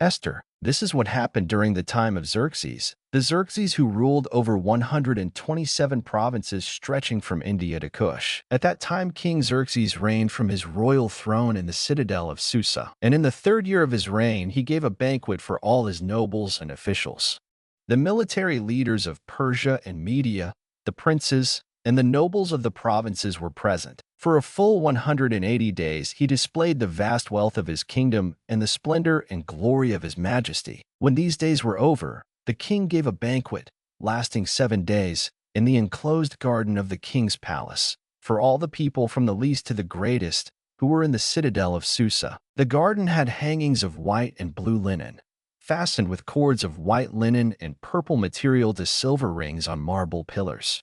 Esther. This is what happened during the time of Xerxes, the Xerxes who ruled over 127 provinces stretching from India to Kush. At that time, King Xerxes reigned from his royal throne in the citadel of Susa, and in the 3rd year of his reign, he gave a banquet for all his nobles and officials. The military leaders of Persia and Media, the princes, and the nobles of the provinces were present. For a full 180 days, he displayed the vast wealth of his kingdom and the splendor and glory of his majesty. When these days were over, the king gave a banquet, lasting 7 days, in the enclosed garden of the king's palace, for all the people from the least to the greatest who were in the citadel of Susa. The garden had hangings of white and blue linen, fastened with cords of white linen and purple material to silver rings on marble pillars.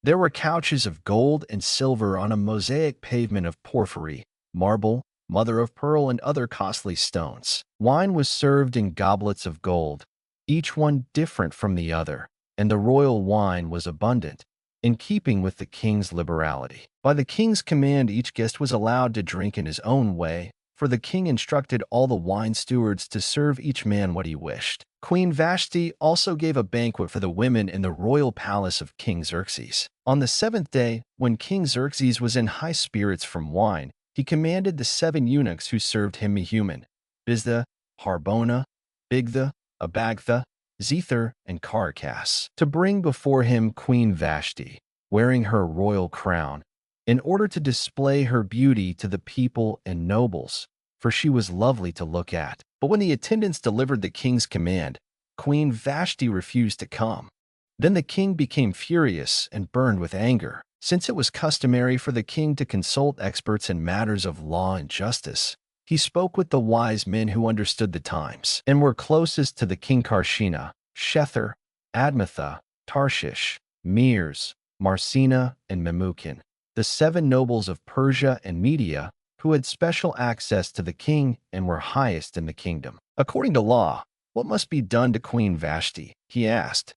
There were couches of gold and silver on a mosaic pavement of porphyry, marble, mother of pearl, and other costly stones. Wine was served in goblets of gold, each one different from the other, and the royal wine was abundant, in keeping with the king's liberality. By the king's command, each guest was allowed to drink in his own way, for the king instructed all the wine stewards to serve each man what he wished. Queen Vashti also gave a banquet for the women in the royal palace of King Xerxes. On the 7th day, when King Xerxes was in high spirits from wine, he commanded the 7 eunuchs who served him Mehuman, Biztha, Harbona, Bigtha, Abagtha, Zethar, and Carcass, to bring before him Queen Vashti, wearing her royal crown, in order to display her beauty to the people and nobles, for she was lovely to look at. But when the attendants delivered the king's command, Queen Vashti refused to come. Then the king became furious and burned with anger. Since it was customary for the king to consult experts in matters of law and justice, he spoke with the wise men who understood the times and were closest to the king: Karshina, Shethar, Admatha, Tarshish, Meres, Marcina, and Memucan, the 7 nobles of Persia and Media, who had special access to the king and were highest in the kingdom. According to law, what must be done to Queen Vashti? He asked.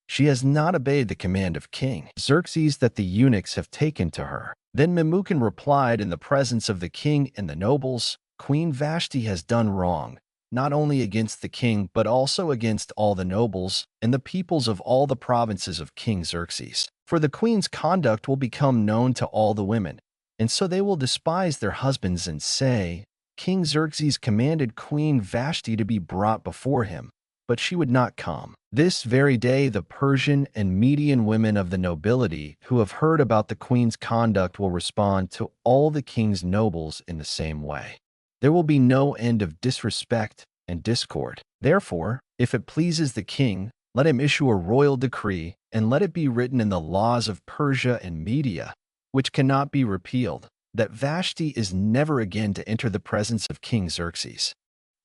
She has not obeyed the command of King Xerxes that the eunuchs have taken to her. Then Memucan replied in the presence of the king and the nobles, Queen Vashti has done wrong, not only against the king, but also against all the nobles and the peoples of all the provinces of King Xerxes. For the queen's conduct will become known to all the women, and so they will despise their husbands and say, King Xerxes commanded Queen Vashti to be brought before him, but she would not come. This very day the Persian and Median women of the nobility who have heard about the queen's conduct will respond to all the king's nobles in the same way. There will be no end of disrespect and discord. Therefore, if it pleases the king, let him issue a royal decree, and let it be written in the laws of Persia and Media, which cannot be repealed, that Vashti is never again to enter the presence of King Xerxes.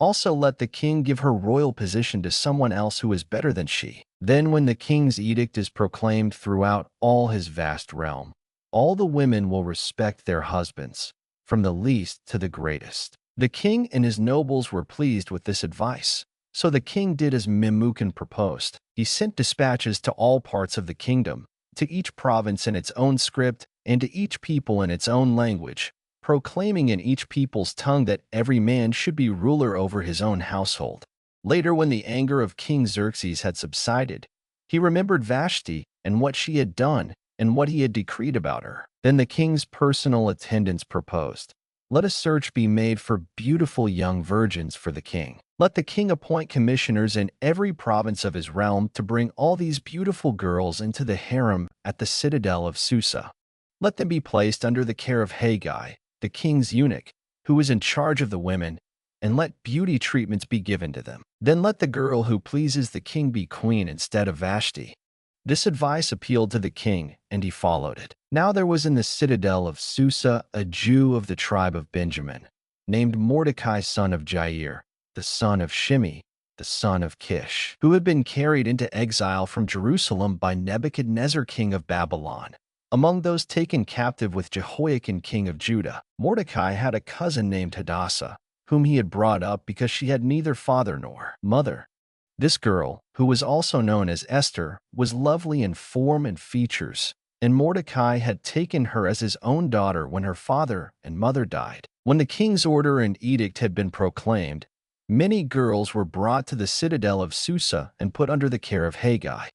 Also let the king give her royal position to someone else who is better than she. Then when the king's edict is proclaimed throughout all his vast realm, all the women will respect their husbands, from the least to the greatest. The king and his nobles were pleased with this advice. So the king did as Memucan proposed. He sent dispatches to all parts of the kingdom, to each province in its own script, and to each people in its own language, proclaiming in each people's tongue that every man should be ruler over his own household. Later, when the anger of King Xerxes had subsided, he remembered Vashti and what she had done and what he had decreed about her. Then the king's personal attendants proposed, let a search be made for beautiful young virgins for the king. Let the king appoint commissioners in every province of his realm to bring all these beautiful girls into the harem at the citadel of Susa. Let them be placed under the care of Haggai, the king's eunuch, who is in charge of the women, and let beauty treatments be given to them. Then let the girl who pleases the king be queen instead of Vashti. This advice appealed to the king, and he followed it. Now there was in the citadel of Susa a Jew of the tribe of Benjamin, named Mordecai, son of Jair, the son of Shimei, the son of Kish, who had been carried into exile from Jerusalem by Nebuchadnezzar, king of Babylon. Among those taken captive with Jehoiakim, king of Judah, Mordecai had a cousin named Hadassah, whom he had brought up because she had neither father nor mother. This girl, who was also known as Esther, was lovely in form and features, and Mordecai had taken her as his own daughter when her father and mother died. When the king's order and edict had been proclaimed, Many girls were brought to the citadel of Susa and put under the care of Haggai.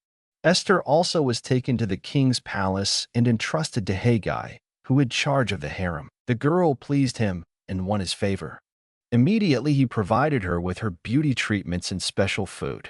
Esther also was taken to the king's palace and entrusted to Haggai, who had charge of the harem. The girl pleased him and won his favor. Immediately he provided her with her beauty treatments and special food.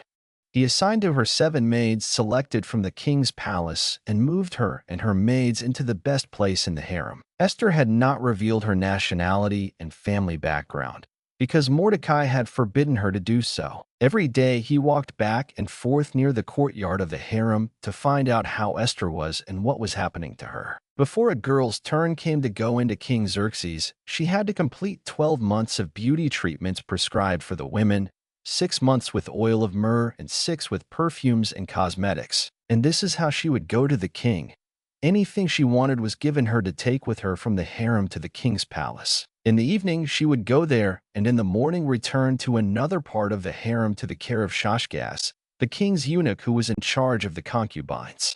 He assigned to her 7 maids selected from the king's palace and moved her and her maids into the best place in the harem. Esther had not revealed her nationality and family background, because Mordecai had forbidden her to do so. Every day he walked back and forth near the courtyard of the harem to find out how Esther was and what was happening to her. Before a girl's turn came to go into King Xerxes, she had to complete 12 months of beauty treatments prescribed for the women, 6 months with oil of myrrh and 6 with perfumes and cosmetics. And this is how she would go to the king. Anything she wanted was given her to take with her from the harem to the king's palace. In the evening, she would go there, and in the morning return to another part of the harem to the care of Shashgaz, the king's eunuch who was in charge of the concubines.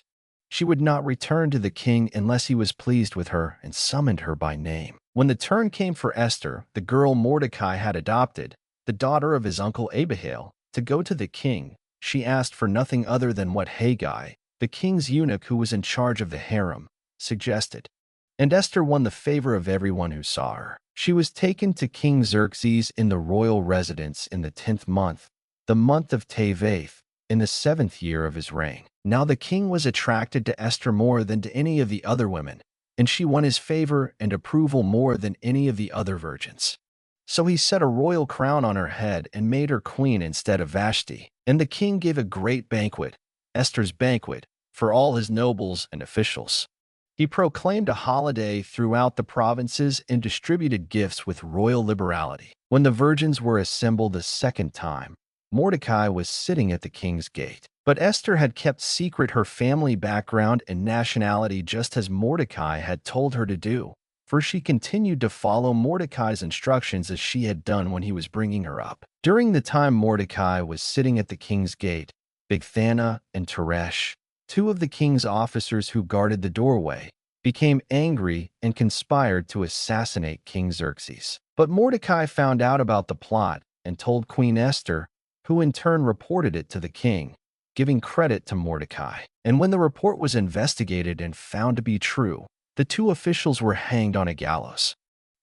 She would not return to the king unless he was pleased with her and summoned her by name. When the turn came for Esther, the girl Mordecai had adopted, the daughter of his uncle Abihail, to go to the king, she asked for nothing other than what Haggai, the king's eunuch who was in charge of the harem, suggested. And Esther won the favor of everyone who saw her. She was taken to King Xerxes in the royal residence in the 10th month, the month of Tevath, in the 7th year of his reign. Now the king was attracted to Esther more than to any of the other women, and she won his favor and approval more than any of the other virgins. So he set a royal crown on her head and made her queen instead of Vashti. And the king gave a great banquet, Esther's banquet, for all his nobles and officials. He proclaimed a holiday throughout the provinces and distributed gifts with royal liberality. When the virgins were assembled the second time, Mordecai was sitting at the king's gate. But Esther had kept secret her family background and nationality just as Mordecai had told her to do, for she continued to follow Mordecai's instructions as she had done when he was bringing her up. During the time Mordecai was sitting at the king's gate, Bigthana and Teresh, 2 of the king's officers who guarded the doorway, became angry and conspired to assassinate King Xerxes. But Mordecai found out about the plot and told Queen Esther, who in turn reported it to the king, giving credit to Mordecai. And when the report was investigated and found to be true, the 2 officials were hanged on a gallows.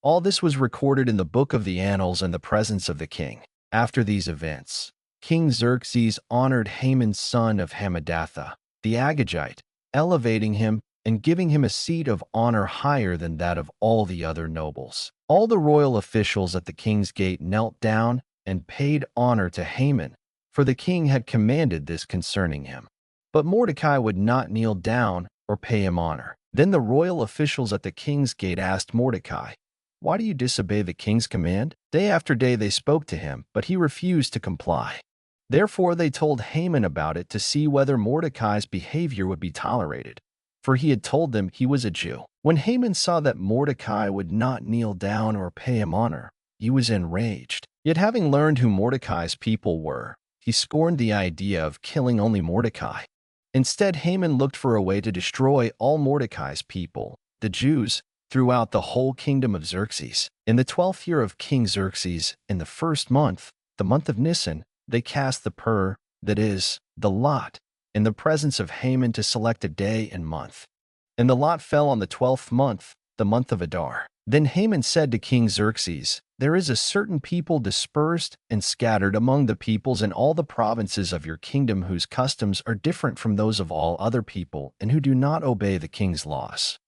All this was recorded in the book of the annals in the presence of the king. After these events, King Xerxes honored Haman's son of Hammedatha, the Agagite, elevating him and giving him a seat of honor higher than that of all the other nobles. All the royal officials at the king's gate knelt down and paid honor to Haman, for the king had commanded this concerning him. But Mordecai would not kneel down or pay him honor. Then the royal officials at the king's gate asked Mordecai, "Why do you disobey the king's command?" Day after day they spoke to him, but he refused to comply. Therefore they told Haman about it to see whether Mordecai's behavior would be tolerated, for he had told them he was a Jew. When Haman saw that Mordecai would not kneel down or pay him honor, he was enraged. Yet having learned who Mordecai's people were, he scorned the idea of killing only Mordecai. Instead, Haman looked for a way to destroy all Mordecai's people, the Jews, throughout the whole kingdom of Xerxes. In the 12th year of King Xerxes, in the 1st month, the month of Nisan, they cast the pur, that is, the lot, in the presence of Haman to select a day and month. And the lot fell on the 12th month, the month of Adar. Then Haman said to King Xerxes, "There is a certain people dispersed and scattered among the peoples in all the provinces of your kingdom whose customs are different from those of all other people and who do not obey the king's laws.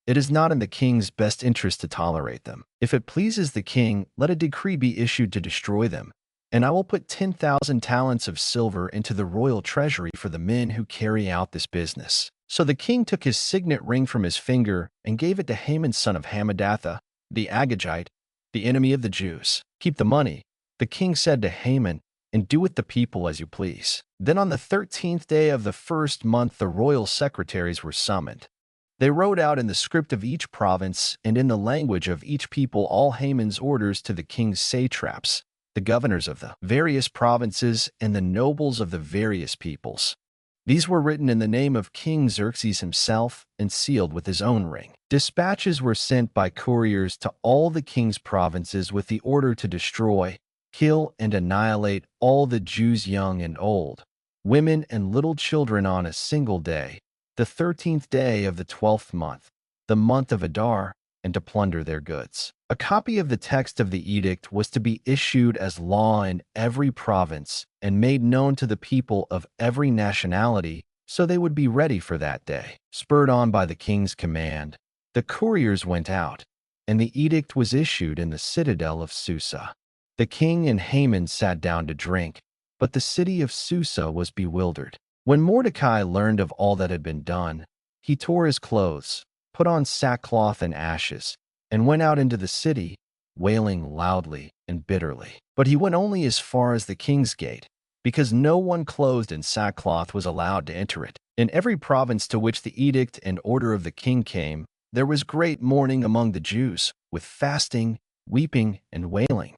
It is not in the king's best interest to tolerate them. If it pleases the king, let a decree be issued to destroy them, and I will put 10,000 talents of silver into the royal treasury for the men who carry out this business." So the king took his signet ring from his finger and gave it to Haman son of Hammedatha, the Agagite, the enemy of the Jews. "Keep the money," the king said to Haman, "and do with the people as you please." Then on the 13th day of the 1st month the royal secretaries were summoned. They wrote out in the script of each province and in the language of each people all Haman's orders to the king's satraps, the governors of the various provinces, and the nobles of the various peoples. These were written in the name of King Xerxes himself and sealed with his own ring. Dispatches were sent by couriers to all the king's provinces with the order to destroy, kill and annihilate all the Jews, young and old, women and little children, on a single day, the 13th day of the 12th month, the month of Adar, and to plunder their goods. A copy of the text of the edict was to be issued as law in every province and made known to the people of every nationality, so they would be ready for that day. Spurred on by the king's command, the couriers went out, and the edict was issued in the citadel of Susa. The king and Haman sat down to drink, but the city of Susa was bewildered. When Mordecai learned of all that had been done, he tore his clothes, put on sackcloth and ashes, and went out into the city, wailing loudly and bitterly. But he went only as far as the king's gate, because no one clothed in sackcloth was allowed to enter it. In every province to which the edict and order of the king came, there was great mourning among the Jews, with fasting, weeping, and wailing.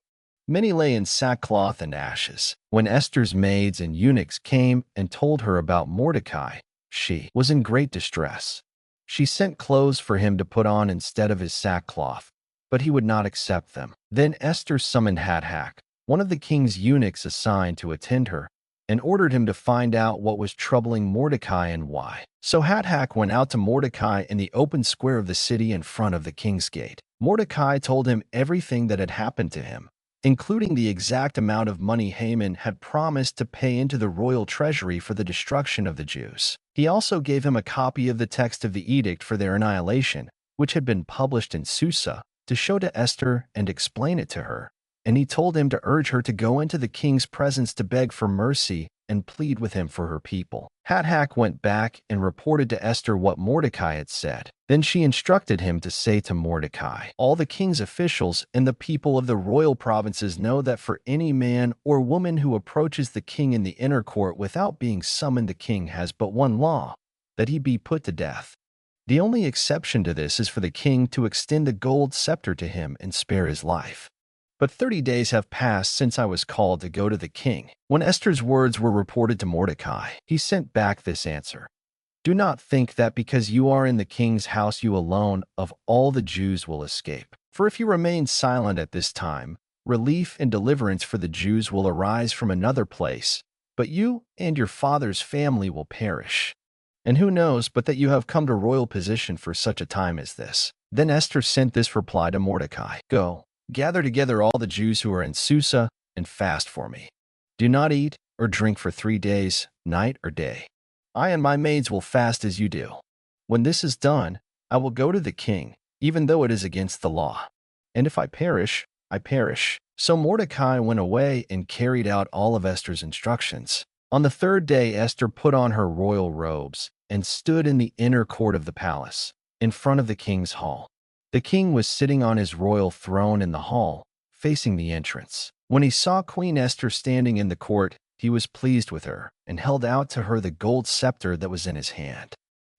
Many lay in sackcloth and ashes. When Esther's maids and eunuchs came and told her about Mordecai, she was in great distress. She sent clothes for him to put on instead of his sackcloth, but he would not accept them. Then Esther summoned Hathach, one of the king's eunuchs assigned to attend her, and ordered him to find out what was troubling Mordecai and why. So Hathach went out to Mordecai in the open square of the city in front of the king's gate. Mordecai told him everything that had happened to him, including the exact amount of money Haman had promised to pay into the royal treasury for the destruction of the Jews. He also gave him a copy of the text of the edict for their annihilation, which had been published in Susa, to show to Esther and explain it to her. And he told him to urge her to go into the king's presence to beg for mercy and plead with him for her people. Hathach went back and reported to Esther what Mordecai had said. Then she instructed him to say to Mordecai, "All the king's officials and the people of the royal provinces know that for any man or woman who approaches the king in the inner court without being summoned, the king has but one law, that he be put to death. The only exception to this is for the king to extend the gold scepter to him and spare his life. But 30 days have passed since I was called to go to the king." When Esther's words were reported to Mordecai, he sent back this answer: "Do not think that because you are in the king's house you alone of all the Jews will escape. For if you remain silent at this time, relief and deliverance for the Jews will arise from another place, but you and your father's family will perish. And who knows but that you have come to royal position for such a time as this?" Then Esther sent this reply to Mordecai: "Go, gather together all the Jews who are in Susa and fast for me. Do not eat or drink for 3 days, night or day. I and my maids will fast as you do. When this is done, I will go to the king, even though it is against the law. And if I perish, I perish." So Mordecai went away and carried out all of Esther's instructions. On the 3rd day, Esther put on her royal robes and stood in the inner court of the palace, in front of the king's hall. The king was sitting on his royal throne in the hall, facing the entrance. When he saw Queen Esther standing in the court, he was pleased with her and held out to her the gold scepter that was in his hand.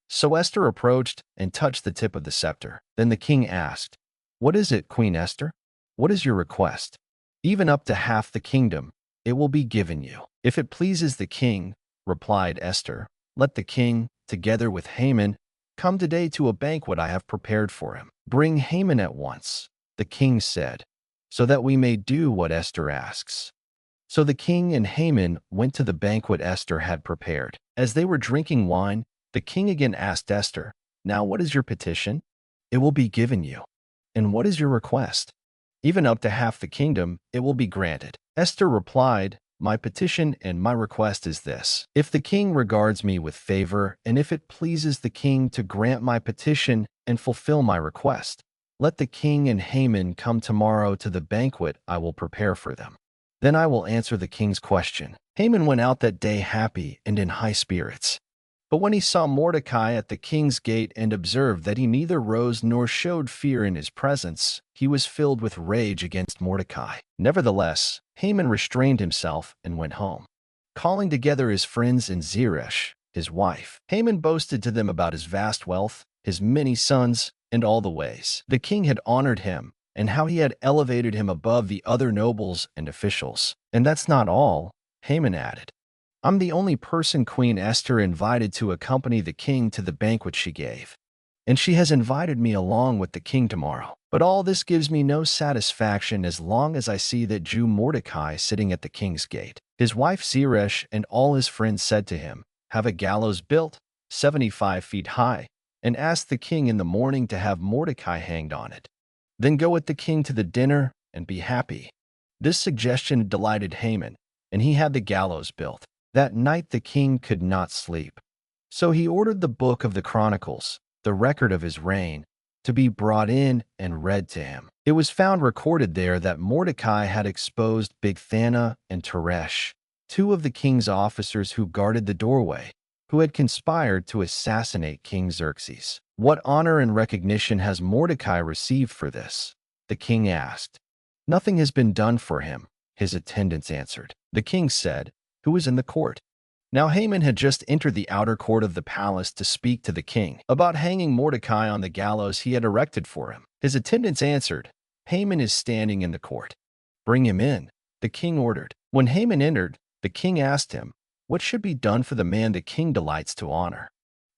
So Esther approached and touched the tip of the scepter. Then the king asked, "What is it, Queen Esther? What is your request?" "Even up to half the kingdom, it will be given you, if it pleases the king," replied Esther. "Let the king, together with Haman, come today to a banquet I have prepared for him." "Bring Haman at once," the king said, "so that we may do what Esther asks." So the king and Haman went to the banquet Esther had prepared. As they were drinking wine, the king again asked Esther, "Now what is your petition?" "It will be given you." "And what is your request?" "Even up to half the kingdom, it will be granted." Esther replied, "My petition and my request is this: if the king regards me with favor, and if it pleases the king to grant my petition and fulfill my request, let the king and Haman come tomorrow to the banquet I will prepare for them. Then I will answer the king's question." Haman went out that day happy and in high spirits. But when he saw Mordecai at the king's gate and observed that he neither rose nor showed fear in his presence, he was filled with rage against Mordecai. Nevertheless, Haman restrained himself and went home. Calling together his friends and Zeresh, his wife, Haman boasted to them about his vast wealth, his many sons, and all the ways the king had honored him, and how he had elevated him above the other nobles and officials. "And that's not all," Haman added. "I'm the only person Queen Esther invited to accompany the king to the banquet she gave, and she has invited me along with the king tomorrow. But all this gives me no satisfaction as long as I see that Jew Mordecai sitting at the king's gate. His wife Zeresh and all his friends said to him, "Have a gallows built, 75 feet high, and ask the king in the morning to have Mordecai hanged on it. Then go with the king to the dinner and be happy." This suggestion delighted Haman, and he had the gallows built. That night the king could not sleep. So he ordered the book of the Chronicles, the record of his reign, to be brought in and read to him. It was found recorded there that Mordecai had exposed Bigthana and Teresh, two of the king's officers who guarded the doorway, who had conspired to assassinate King Xerxes. "What honor and recognition has Mordecai received for this?" the king asked. "Nothing has been done for him," his attendants answered. The king said, "Who is in the court?" Now Haman had just entered the outer court of the palace to speak to the king about hanging Mordecai on the gallows he had erected for him. His attendants answered, "Haman is standing in the court." "Bring him in," the king ordered. When Haman entered, the king asked him, "What should be done for the man the king delights to honor?"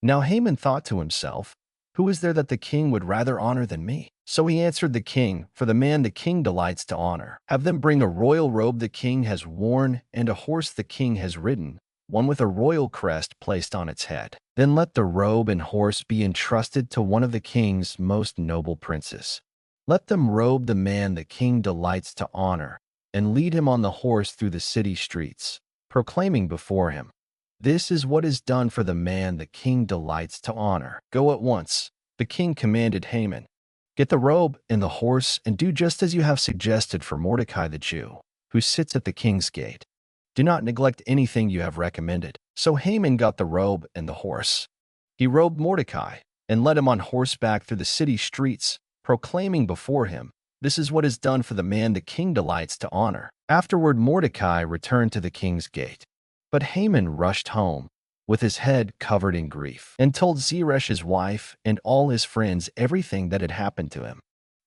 Now Haman thought to himself, "Who is there that the king would rather honor than me?" So he answered the king, "For the man the king delights to honor, have them bring a royal robe the king has worn and a horse the king has ridden, one with a royal crest placed on its head. Then let the robe and horse be entrusted to one of the king's most noble princes. Let them robe the man the king delights to honor and lead him on the horse through the city streets, proclaiming before him, 'This is what is done for the man the king delights to honor.' Go at once," the king commanded Haman. "Get the robe and the horse and do just as you have suggested for Mordecai the Jew, who sits at the king's gate. Do not neglect anything you have recommended." So Haman got the robe and the horse. He robed Mordecai and led him on horseback through the city streets, proclaiming before him, "This is what is done for the man the king delights to honor." Afterward Mordecai returned to the king's gate. But Haman rushed home, with his head covered in grief, and told Zeresh his wife and all his friends everything that had happened to him.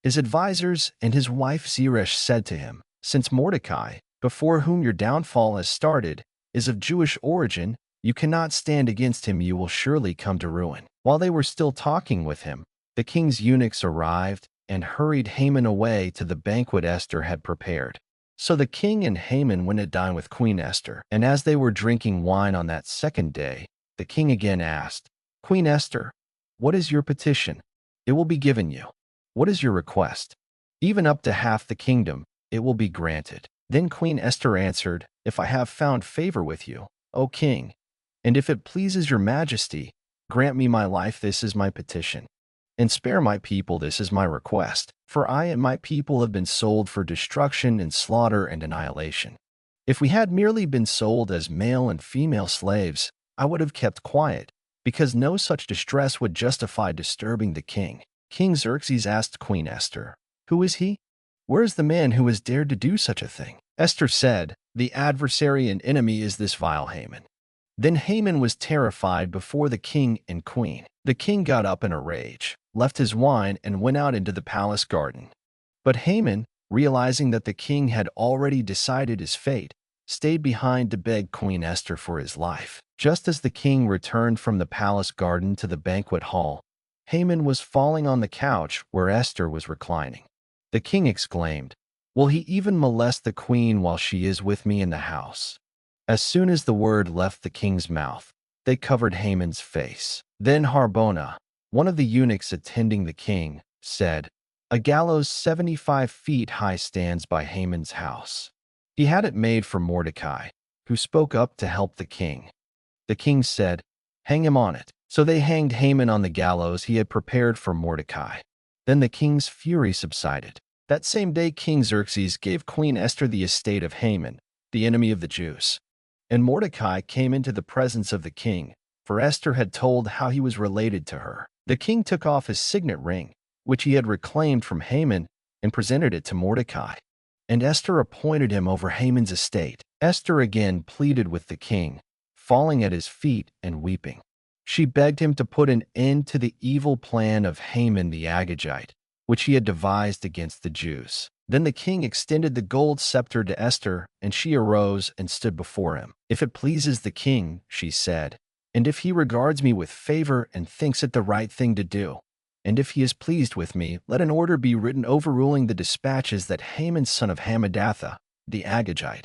His advisers and his wife Zeresh said to him, "Since Mordecai, before whom your downfall has started, is of Jewish origin, you cannot stand against him, you will surely come to ruin." While they were still talking with him, the king's eunuchs arrived and hurried Haman away to the banquet Esther had prepared. So the king and Haman went to dine with Queen Esther, and as they were drinking wine on that second day, the king again asked, "Queen Esther, what is your petition? It will be given you. What is your request? Even up to half the kingdom, it will be granted." Then Queen Esther answered, "If I have found favor with you, O king, and if it pleases your majesty, grant me my life, this is my petition, and spare my people, this is my request. For I and my people have been sold for destruction and slaughter and annihilation. If we had merely been sold as male and female slaves, I would have kept quiet, because no such distress would justify disturbing the king." King Xerxes asked Queen Esther, "Who is he? Where is the man who has dared to do such a thing?" Esther said, "The adversary and enemy is this vile Haman." Then Haman was terrified before the king and queen. The king got up in a rage, left his wine, and went out into the palace garden. But Haman, realizing that the king had already decided his fate, stayed behind to beg Queen Esther for his life. Just as the king returned from the palace garden to the banquet hall, Haman was falling on the couch where Esther was reclining. The king exclaimed, "Will he even molest the queen while she is with me in the house?" As soon as the word left the king's mouth, they covered Haman's face. Then Harbona, one of the eunuchs attending the king, said, "A gallows 75 feet high stands by Haman's house. He had it made for Mordecai, who spoke up to help the king." The king said, "Hang him on it." So they hanged Haman on the gallows he had prepared for Mordecai. Then the king's fury subsided. That same day King Xerxes gave Queen Esther the estate of Haman, the enemy of the Jews. And Mordecai came into the presence of the king, for Esther had told how he was related to her. The king took off his signet ring, which he had reclaimed from Haman, and presented it to Mordecai. And Esther appointed him over Haman's estate. Esther again pleaded with the king, falling at his feet and weeping. She begged him to put an end to the evil plan of Haman the Agagite, which he had devised against the Jews. Then the king extended the gold scepter to Esther, and she arose and stood before him. "If it pleases the king," she said, "and if he regards me with favor and thinks it the right thing to do, And if he is pleased with me, let an order be written overruling the dispatches that Haman son of Hammedatha, the Agagite,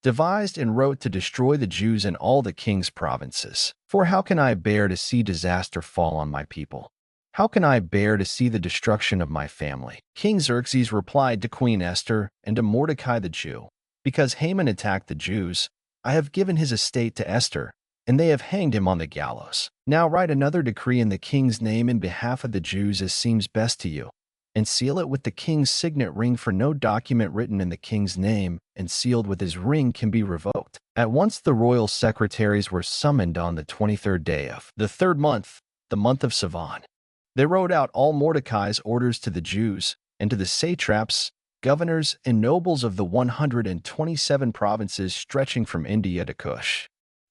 devised and wrote to destroy the Jews in all the king's provinces. For how can I bear to see disaster fall on my people? How can I bear to see the destruction of my family? King Xerxes replied to Queen Esther and to Mordecai the Jew, because Haman attacked the Jews, I have given his estate to Esther, and they have hanged him on the gallows. Now write another decree in the king's name in behalf of the Jews as seems best to you, and seal it with the king's signet ring, for no document written in the king's name and sealed with his ring can be revoked. At once the royal secretaries were summoned on the 23rd day of the third month, the month of Sivan. They wrote out all Mordecai's orders to the Jews and to the satraps, governors, and nobles of the 127 provinces stretching from India to Cush.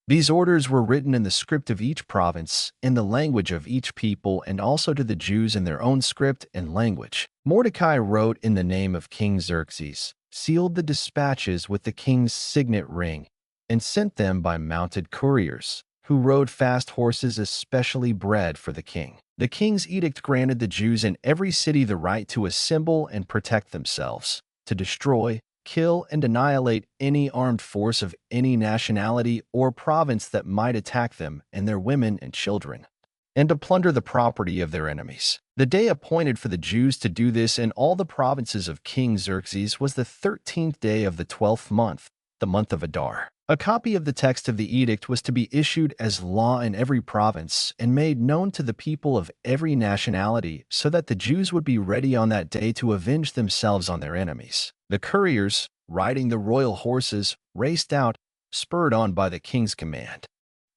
These orders were written in the script of each province, in the language of each people, and also to the Jews in their own script and language. Mordecai wrote in the name of King Xerxes, sealed the dispatches with the king's signet ring, and sent them by mounted couriers, who rode fast horses especially bred for the king. The king's edict granted the Jews in every city the right to assemble and protect themselves, to destroy, kill, and annihilate any armed force of any nationality or province that might attack them and their women and children, and to plunder the property of their enemies. The day appointed for the Jews to do this in all the provinces of King Xerxes was the 13th day of the 12th month, the month of Adar. A copy of the text of the edict was to be issued as law in every province and made known to the people of every nationality, so that the Jews would be ready on that day to avenge themselves on their enemies. The couriers, riding the royal horses, raced out, spurred on by the king's command.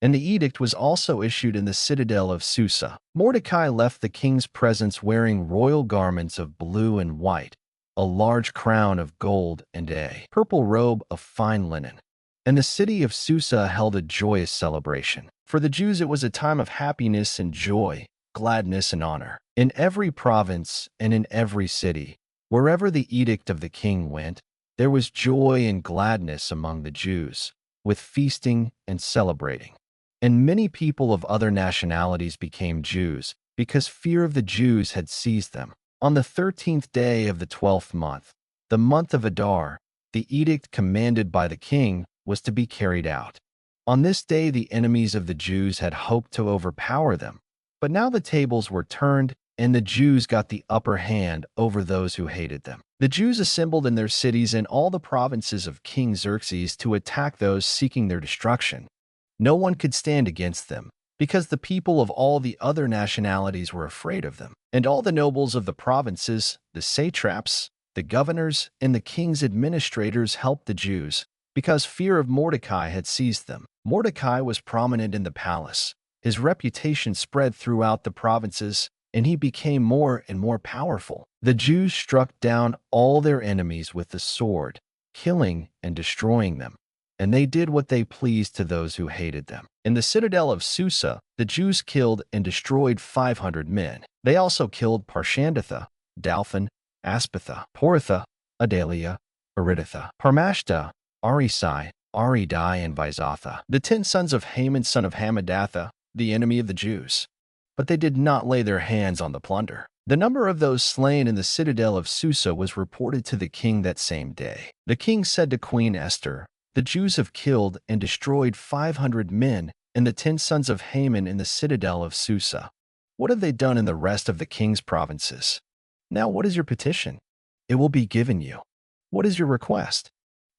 And the edict was also issued in the citadel of Susa. Mordecai left the king's presence wearing royal garments of blue and white, a large crown of gold, and a purple robe of fine linen. And the city of Susa held a joyous celebration. For the Jews it was a time of happiness and joy, gladness and honor. In every province and in every city, wherever the edict of the king went, there was joy and gladness among the Jews, with feasting and celebrating. And many people of other nationalities became Jews, because fear of the Jews had seized them. On the 13th day of the 12th month, the month of Adar, the edict commanded by the king was to be carried out. On this day the enemies of the Jews had hoped to overpower them, but now the tables were turned, and the Jews got the upper hand over those who hated them. The Jews assembled in their cities in all the provinces of King Xerxes to attack those seeking their destruction. No one could stand against them, because the people of all the other nationalities were afraid of them. And all the nobles of the provinces, the satraps, the governors, and the king's administrators helped the Jews, because fear of Mordecai had seized them. Mordecai was prominent in the palace. His reputation spread throughout the provinces, and he became more and more powerful. The Jews struck down all their enemies with the sword, killing and destroying them, and they did what they pleased to those who hated them. In the citadel of Susa, the Jews killed and destroyed 500 men. They also killed Parshandatha, Dalphon, Aspatha, Portha, Adalia, Aridatha, Parmashta, Arisai, Aridai, and Visatha, the 10 sons of Haman son of Hammedatha, the enemy of the Jews. But they did not lay their hands on the plunder. The number of those slain in the citadel of Susa was reported to the king that same day. The king said to Queen Esther, the Jews have killed and destroyed 500 men and the 10 sons of Haman in the citadel of Susa. What have they done in the rest of the king's provinces? Now what is your petition? It will be given you. What is your request?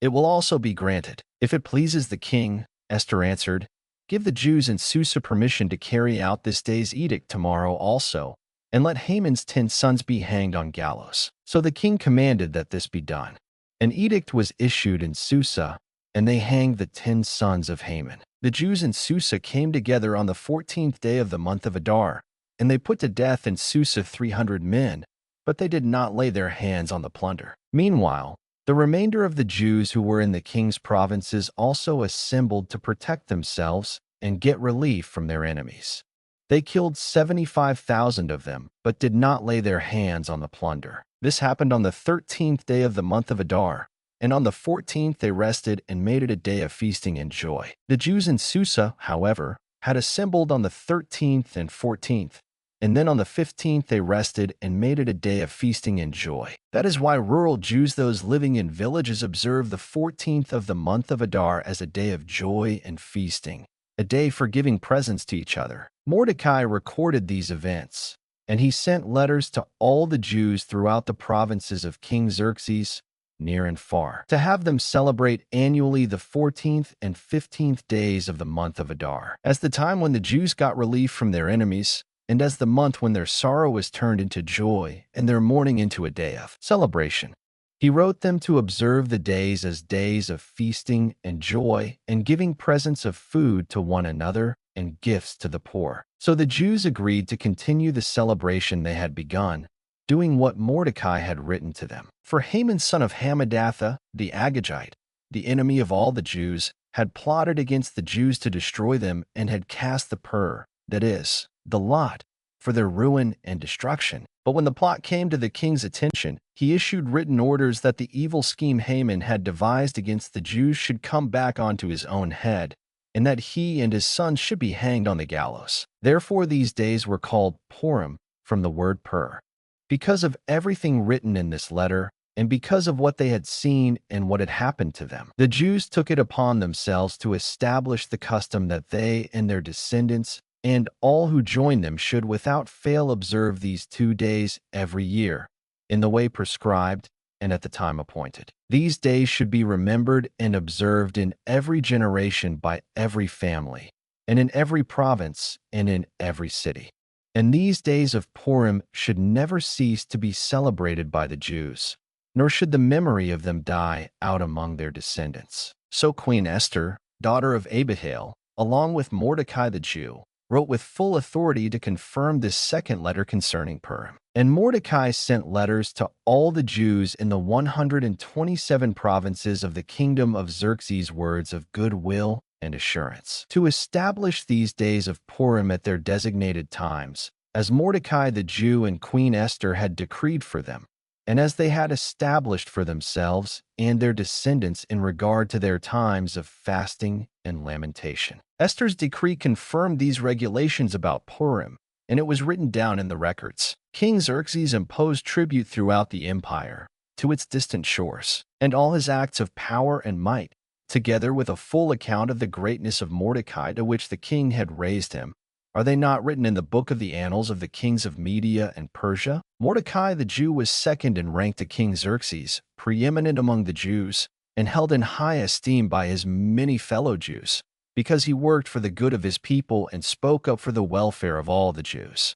It will also be granted. If it pleases the king, Esther answered, give the Jews in Susa permission to carry out this day's edict tomorrow also, and let Haman's 10 sons be hanged on gallows. So the king commanded that this be done. An edict was issued in Susa, and they hanged the 10 sons of Haman. The Jews in Susa came together on the 14th day of the month of Adar, and they put to death in Susa 300 men, but they did not lay their hands on the plunder. Meanwhile, the remainder of the Jews who were in the king's provinces also assembled to protect themselves and get relief from their enemies. They killed 75,000 of them, but did not lay their hands on the plunder. This happened on the 13th day of the month of Adar, and on the 14th they rested and made it a day of feasting and joy. The Jews in Susa, however, had assembled on the 13th and 14th, and then on the 15th they rested and made it a day of feasting and joy. That is why rural Jews, those living in villages, observe the 14th of the month of Adar as a day of joy and feasting, a day for giving presents to each other. Mordecai recorded these events, and he sent letters to all the Jews throughout the provinces of King Xerxes, near and far, to have them celebrate annually the 14th and 15th days of the month of Adar, as the time when the Jews got relief from their enemies, and as the month when their sorrow was turned into joy and their mourning into a day of celebration. He wrote them to observe the days as days of feasting and joy and giving presents of food to one another and gifts to the poor. So the Jews agreed to continue the celebration they had begun, doing what Mordecai had written to them. For Haman, son of Hammedatha, the Agagite, the enemy of all the Jews, had plotted against the Jews to destroy them and had cast the pur, that is, the lot, for their ruin and destruction. But when the plot came to the king's attention, he issued written orders that the evil scheme Haman had devised against the Jews should come back onto his own head, and that he and his sons should be hanged on the gallows. Therefore these days were called Purim, from the word pur, because of everything written in this letter, and because of what they had seen and what had happened to them. The Jews took it upon themselves to establish the custom that they and their descendants and all who join them should without fail observe these 2 days every year, in the way prescribed and at the time appointed. These days should be remembered and observed in every generation by every family, and in every province, and in every city. And these days of Purim should never cease to be celebrated by the Jews, nor should the memory of them die out among their descendants. So Queen Esther, daughter of Abihail, along with Mordecai the Jew, wrote with full authority to confirm this second letter concerning Purim. And Mordecai sent letters to all the Jews in the 127 provinces of the kingdom of Xerxes, words of goodwill and assurance, to establish these days of Purim at their designated times, as Mordecai the Jew and Queen Esther had decreed for them, and as they had established for themselves and their descendants in regard to their times of fasting and lamentation. Esther's decree confirmed these regulations about Purim, and it was written down in the records. King Xerxes imposed tribute throughout the empire, to its distant shores, and all his acts of power and might, together with a full account of the greatness of Mordecai to which the king had raised him, are they not written in the book of the annals of the kings of Media and Persia? Mordecai the Jew was second in rank to King Xerxes, preeminent among the Jews, and held in high esteem by his many fellow Jews, because he worked for the good of his people and spoke up for the welfare of all the Jews.